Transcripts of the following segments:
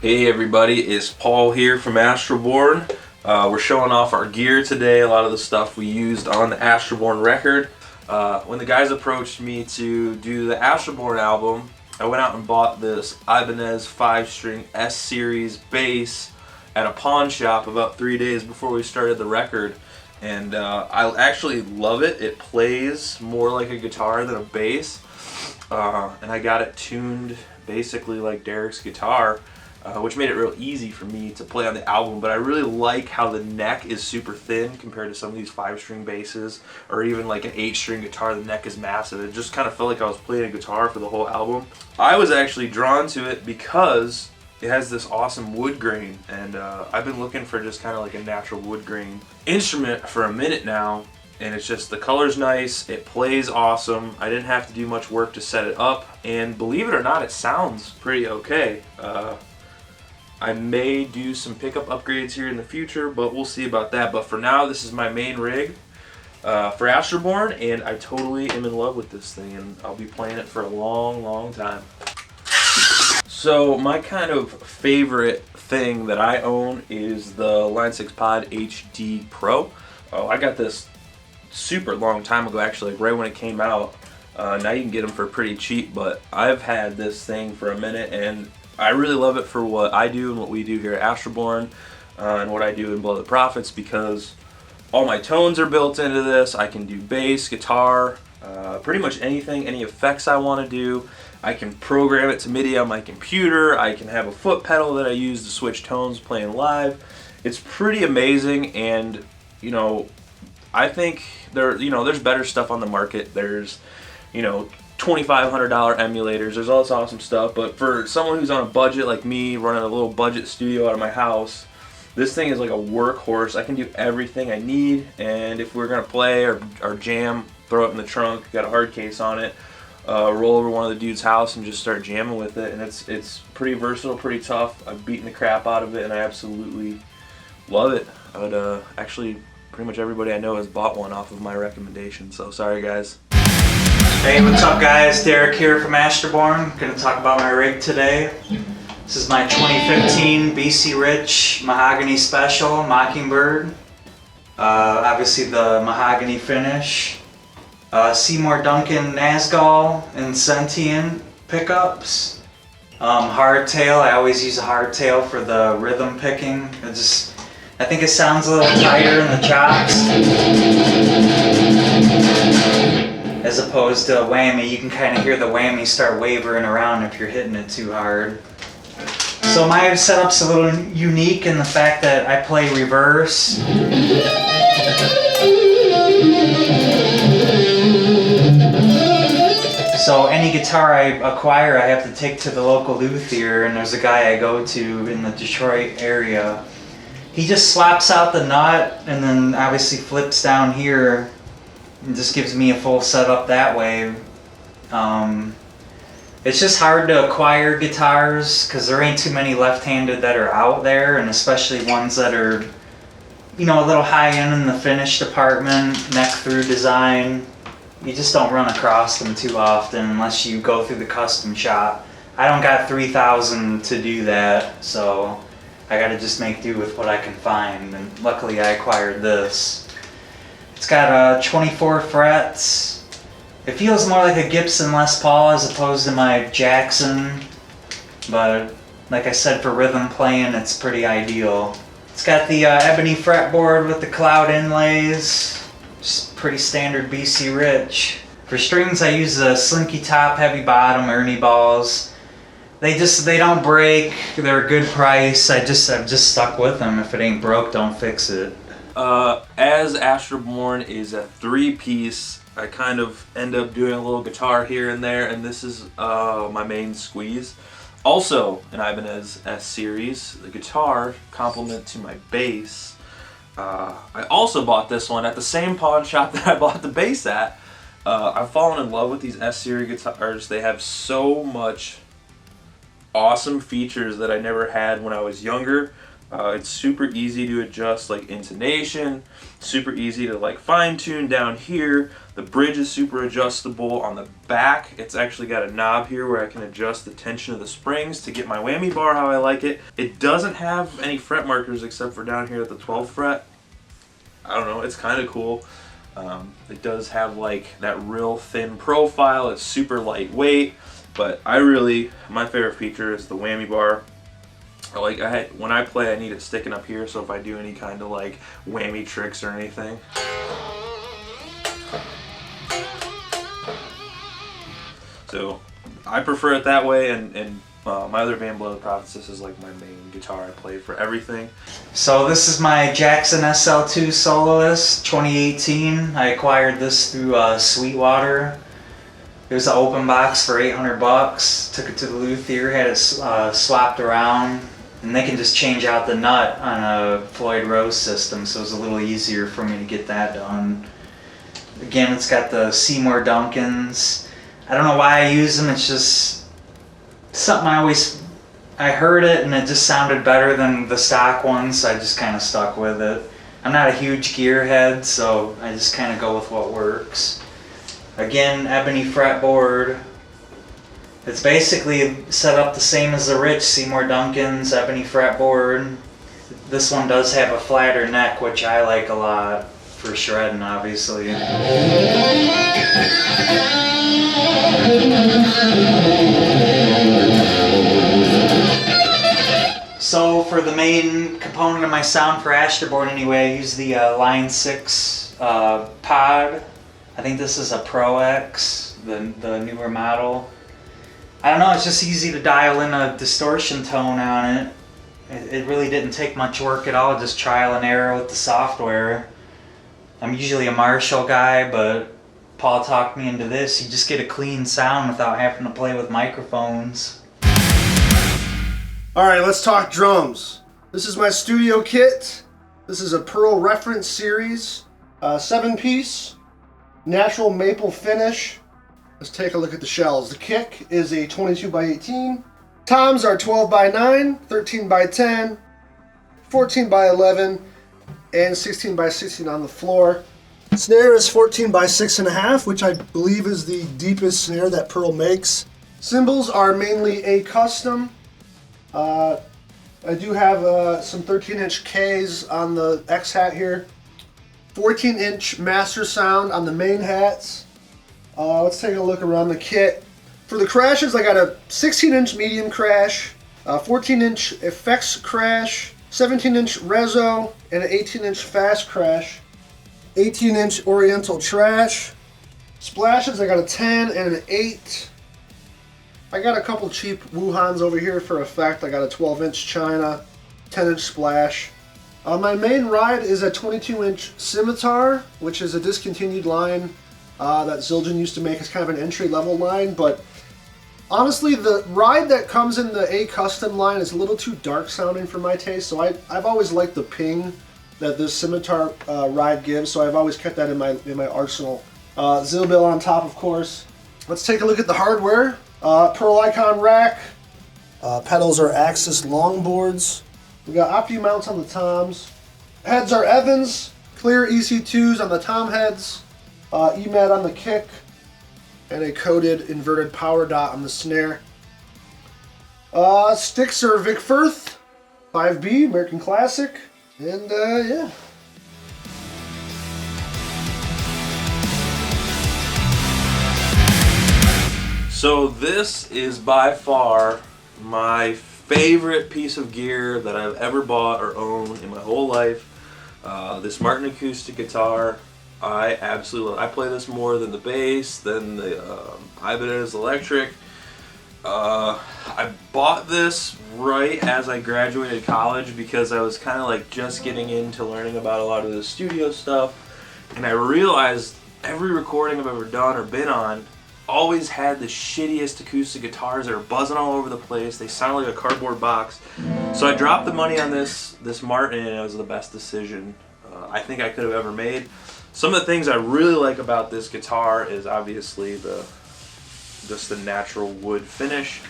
Hey everybody, it's Paul here from Astralborne. We're showing off our gear today, a lot of the stuff we used on the Astralborne record. When the guys approached me to do the Astralborne album, I went out and bought this Ibanez 5-string S-Series bass at a pawn shop about 3 days before we started the record. And I actually love it. It plays more like a guitar than a bass. And I got it tuned basically like Derik's guitar. Which made it real easy for me to play on the album, but I really like how the neck is super thin compared to some of these 5-string basses, or even like an 8-string guitar, the neck is massive. It just kind of felt like I was playing a guitar for the whole album. I was actually drawn to it because it has this awesome wood grain, and I've been looking for just kind of like a natural wood grain instrument for a minute now, and it's just, the color's nice, it plays awesome. I didn't have to do much work to set it up, and believe it or not, it sounds pretty okay. I may do some pickup upgrades here in the future, but we'll see about that. But for now, this is my main rig for Astralborne, and I totally am in love with this thing, and I'll be playing it for a long, long time. So my kind of favorite thing that I own is the Line 6 Pod HD Pro. Oh, I got this super long time ago, actually, like right when it came out. Now you can get them for pretty cheap, but I've had this thing for a minute, and I really love it for what I do and what we do here at Astralborne, and what I do in Blow the Profits, because all my tones are built into this. I can do bass, guitar, pretty much anything, any effects I want to do. I can program it to MIDI on my computer. I can have a foot pedal that I use to switch tones playing live. It's pretty amazing, and you know, I think there's better stuff on the market. There's, $2,500 emulators, there's all this awesome stuff, but for someone who's on a budget like me, running a little budget studio out of my house, this thing is like a workhorse. I can do everything I need, and if we're gonna play or jam, throw it in the trunk, got a hard case on it, roll over one of the dude's house and just start jamming with it, and it's pretty versatile, pretty tough. I've beaten the crap out of it, and I absolutely love it. I would actually, pretty much everybody I know has bought one off of my recommendation, so sorry guys. Hey, what's up guys? Derik here from Astralborne. Gonna talk about my rig today. This is my 2015 BC Rich Mahogany Special Mockingbird. Obviously the mahogany finish. Seymour Duncan Nazgul and Sentient pickups. Hardtail, I always use a hardtail for the rhythm picking. I think it sounds a little tighter in the chops. As opposed to a whammy, you can kind of hear the whammy start wavering around if you're hitting it too hard. So my setup's a little unique in the fact that I play reverse. So any guitar I acquire, I have to take to the local luthier, and there's a guy I go to in the Detroit area. He just slaps out the nut and then obviously flips down here. It just gives me a full setup that way. It's just hard to acquire guitars because there ain't too many left-handed that are out there, and especially ones that are, a little high-end in the finish department, neck-through design. You just don't run across them too often unless you go through the custom shop. I don't got 3,000 to do that, so I gotta just make do with what I can find, and luckily I acquired this. It's got 24 frets. It feels more like a Gibson Les Paul as opposed to my Jackson, but like I said, for rhythm playing, it's pretty ideal. It's got the ebony fretboard with the cloud inlays, just pretty standard BC Rich. For strings, I use a slinky top, heavy bottom, Ernie balls. They don't break. They're a good price. I've just stuck with them. If it ain't broke, don't fix it. As Astralborne is a 3-piece, I kind of end up doing a little guitar here and there, and this is my main squeeze. Also an Ibanez S-Series, the guitar complement to my bass. I also bought this one at the same pawn shop that I bought the bass at. I've fallen in love with these S-Series guitars. They have so much awesome features that I never had when I was younger. It's super easy to adjust like intonation, super easy to like fine tune down here. The bridge is super adjustable. On the back, it's actually got a knob here where I can adjust the tension of the springs to get my whammy bar how I like it. It doesn't have any fret markers except for down here at the 12th fret. I don't know, it's kind of cool. It does have like that real thin profile. It's super lightweight, but my favorite feature is the whammy bar. Like when I play, I need it sticking up here, so if I do any kind of like whammy tricks or anything. So I prefer it that way, and my other band, Blood of the Prophets, this is like my main guitar I play for everything. So this is my Jayson SL2 Soloist 2018. I acquired this through Sweetwater. It was an open box for $800. Took it to the luthier, had it swapped around, and they can just change out the nut on a Floyd Rose system, so it was a little easier for me to get that done. Again, it's got the Seymour Duncans. I don't know why I use them, it's just something I heard it and it just sounded better than the stock ones, so I just kind of stuck with it. I'm not a huge gearhead, so I just kind of go with what works. Again, ebony fretboard. It's basically set up the same as the Rich Seymour Duncan's ebony fretboard. This one does have a flatter neck, which I like a lot for shredding, obviously. So for the main component of my sound for Astralborne anyway, I use the Line 6 pod. I think this is a Pro X, the newer model. I don't know, it's just easy to dial in a distortion tone on it. It really didn't take much work at all, just trial and error with the software. I'm usually a Marshall guy, but Paul talked me into this. You just get a clean sound without having to play with microphones. Alright, let's talk drums. This is my studio kit. This is a Pearl Reference Series, 7-piece, natural maple finish. Let's take a look at the shells. The kick is a 22x18. Toms are 12x9, 13x10, 14x11, and 16x16 on the floor. Snare is 14x6.5, which I believe is the deepest snare that Pearl makes. Cymbals are mainly a custom. I do have some 13-inch Ks on the X hat here. 14-inch master sound on the main hats. Let's take a look around the kit. For the crashes, I got a 16-inch medium crash, a 14-inch effects crash, 17-inch reso, and an 18-inch fast crash. 18-inch oriental trash. Splashes, I got a 10 and an 8. I got a couple cheap Wuhans over here for effect. I got a 12-inch China, 10-inch splash. My main ride is a 22-inch Scimitar, which is a discontinued line that Zildjian used to make as kind of an entry-level line, but honestly, the ride that comes in the A Custom line is a little too dark sounding for my taste, so I've always liked the ping that this Scimitar ride gives, so I've always kept that in my arsenal. Zilbill on top, of course. Let's take a look at the hardware. Pearl Icon rack. Pedals are Axis longboards. We got Opti mounts on the toms. Heads are Evans. Clear EC2s on the tom heads. EMAT on the kick. And a coated inverted power dot on the snare. Sticks are Vic Firth. 5B, American Classic. And yeah. So this is by far my favorite piece of gear that I've ever bought or owned in my whole life. This Martin acoustic guitar, I absolutely love. I play this more than the bass, than the Ibanez electric. I bought this right as I graduated college because I was kind of like just getting into learning about a lot of the studio stuff, and I realized every recording I've ever done or been on always had the shittiest acoustic guitars that are buzzing all over the place. They sound like a cardboard box. So I dropped the money on this Martin, and it was the best decision I think I could have ever made. Some of the things I really like about this guitar is obviously just the natural wood finish.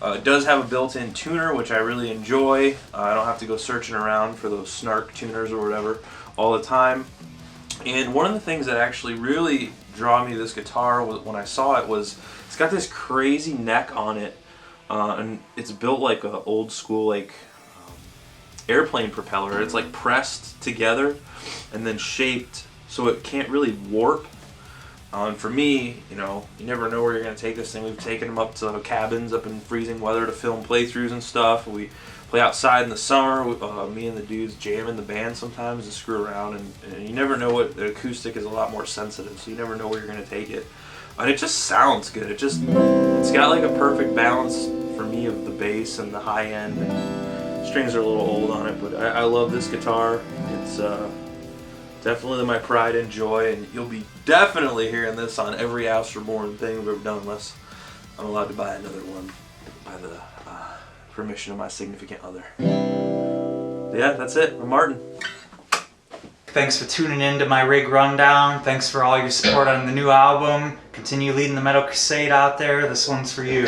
It does have a built-in tuner, which I really enjoy. I don't have to go searching around for those snark tuners or whatever all the time. And one of the things that actually really drew me to this guitar when I saw it was it's got this crazy neck on it, and it's built like an old school like airplane propeller. It's like pressed together and then shaped so it can't really warp. And for me, you know, you never know where you're going to take this thing. We've taken them up to cabins up in freezing weather to film playthroughs and stuff. We play outside in the summer. Me and the dudes jam in the band sometimes and screw around. And you never know what the acoustic is a lot more sensitive, so you never know where you're going to take it. And it just sounds good. It's got like a perfect balance for me of the bass and the high end. And strings are a little old on it, but I love this guitar. It's definitely my pride and joy, and you'll be definitely hearing this on every Astralborne thing we've ever done, unless I'm allowed to buy another one by the permission of my significant other. Yeah, that's it. I'm Martin. Thanks for tuning in to my rig rundown. Thanks for all your support on the new album. Continue leading the metal crusade out there. This one's for you.